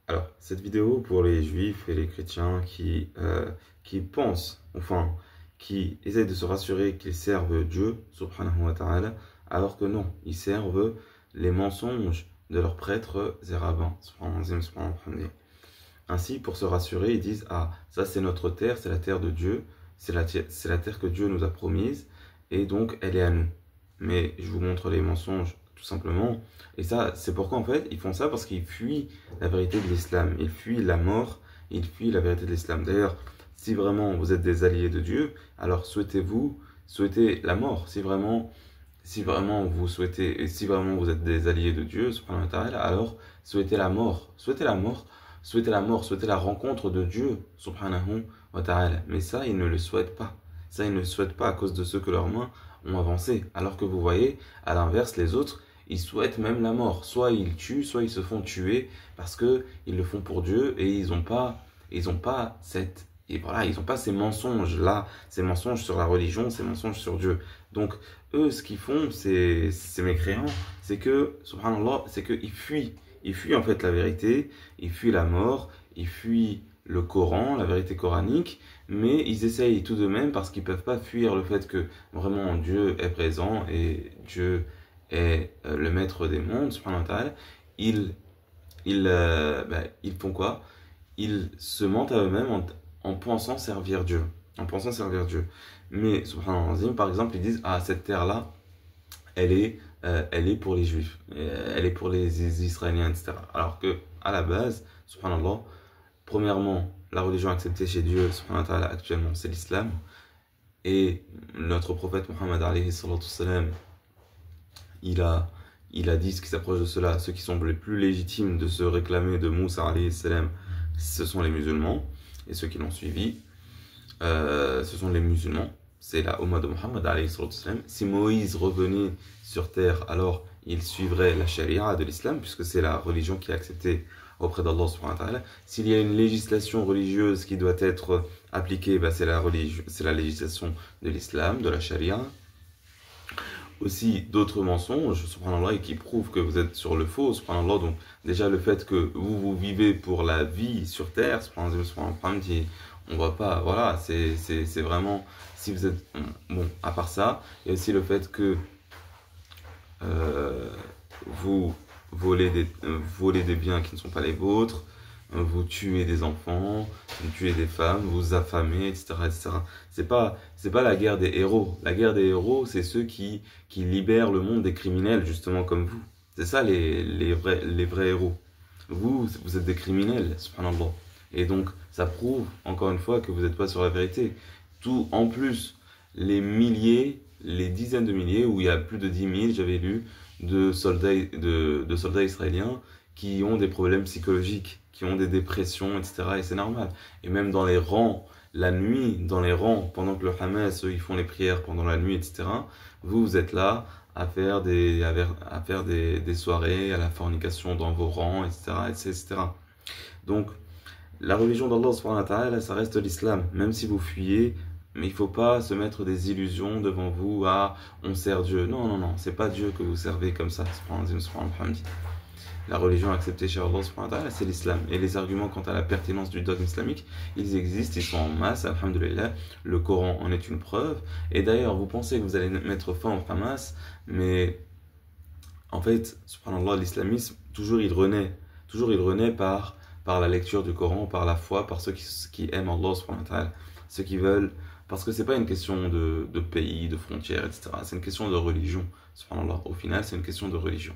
Alors, cette vidéo pour les juifs et les chrétiens qui pensent, enfin, qui essaient de se rassurer qu'ils servent Dieu, subhanahu wa ta'ala, alors que non, ils servent les mensonges de leurs prêtres et rabbins. Ainsi, pour se rassurer, ils disent, ah, ça c'est notre terre, c'est la terre de Dieu, c'est la terre que Dieu nous a promise, et donc elle est à nous. Mais je vous montre les mensonges, tout simplement. Et ça, c'est pourquoi en fait, ils font ça parce qu'ils fuient la vérité de l'islam. Ils fuient la mort, ils fuient la vérité de l'islam. D'ailleurs, si vraiment vous êtes des alliés de Dieu, alors souhaitez la mort. Si vraiment vous souhaitez, et si vraiment vous êtes des alliés de Dieu, subhanahu wa ta'ala, alors souhaitez la mort. Souhaitez la mort. Souhaitez la mort, souhaitez la rencontre de Dieu, subhanahu wa ta'ala. Mais ça, ils ne le souhaitent pas. Ça, ils ne le souhaitent pas à cause de ce que leurs mains ont avancé. Alors que vous voyez, à l'inverse, les autres, ils souhaitent même la mort. Soit ils tuent, soit ils se font tuer parce que ils le font pour Dieu et ils ont pas et voilà, ils n'ont pas ces mensonges-là, ces mensonges sur la religion, ces mensonges sur Dieu. Donc, eux, ce qu'ils font, ces mécréants, c'est que, subhanallah, c'est qu'ils fuient. Ils fuient en fait la vérité, ils fuient la mort, ils fuient le Coran, la vérité coranique, mais ils essayent tout de même parce qu'ils ne peuvent pas fuir le fait que vraiment Dieu est présent et Dieu est le maître des mondes, subhanahu wa ta'ala. Ils font quoi? Ils se mentent à eux-mêmes en pensant servir Dieu. En pensant servir Dieu. Mais, subhanallah, par exemple, ils disent, ah, cette terre-là, elle est pour les juifs, elle est pour les Israéliens, etc. Alors que, à la base, subhanallah, premièrement, la religion acceptée chez Dieu, subhanahu wa ta'ala, actuellement, c'est l'islam. Et notre prophète Mohammed, alayhi salatu salam, il a, il a dit ce qui s'approche de cela. Ceux qui sont les plus légitimes de se réclamer de Moussa, alayhi salam, ce sont les musulmans. Et ceux qui l'ont suivi, ce sont les musulmans. C'est la Ummah de Mohammed, alayhi salam. Si Moïse revenait sur terre, alors il suivrait la charia de l'islam, puisque c'est la religion qui est acceptée auprès d'Allah subhanahu wa ta'ala. S'il y a une législation religieuse qui doit être appliquée, c'est la législation de l'islam, de la charia. Aussi d'autres mensonges, subhanallah, et qui prouvent que vous êtes sur le faux, subhanallah. Donc déjà le fait que vous vivez pour la vie sur terre, subhanallah, on voit pas, voilà, c'est vraiment, si vous êtes, bon, à part ça, il y a aussi le fait que vous volez des biens qui ne sont pas les vôtres, vous tuez des enfants, vous tuez des femmes, vous affamez, etc., etc. C'est pas la guerre des héros. La guerre des héros, c'est ceux qui libèrent le monde des criminels, justement comme vous. C'est ça les vrais héros. Vous êtes des criminels, subhanallah. Et donc, ça prouve, encore une fois, que vous n'êtes pas sur la vérité. Tout, en plus, les dizaines de milliers, où il y a plus de 10 000, j'avais lu, de soldats israéliens qui ont des problèmes psychologiques, qui ont des dépressions, etc. Et c'est normal. Et même dans les rangs, la nuit, dans les rangs, pendant que le Hamas, eux, ils font les prières pendant la nuit, etc. Vous êtes là à faire des soirées, à la fornication dans vos rangs, etc. etc. Donc, la religion d'Allah, subhanahu wa ta'ala, ça reste l'islam. Même si vous fuyez, mais il ne faut pas se mettre des illusions devant vous, ah, on sert Dieu. Non, non, non, c'est pas Dieu que vous servez comme ça. La religion acceptée chez Allah, c'est l'islam. Et les arguments quant à la pertinence du dogme islamique, ils existent, ils sont en masse, alhamdoulilah. Le Coran en est une preuve. Et d'ailleurs, vous pensez que vous allez mettre fin au Hamas, mais en fait, subhanallah, l'islamisme, toujours il renaît par la lecture du Coran, par la foi, par ceux qui aiment Allah, subhanahu wa ta'ala, ceux qui veulent, parce que c'est pas une question de pays, de frontières, etc. C'est une question de religion, subhanallah. Au final, c'est une question de religion.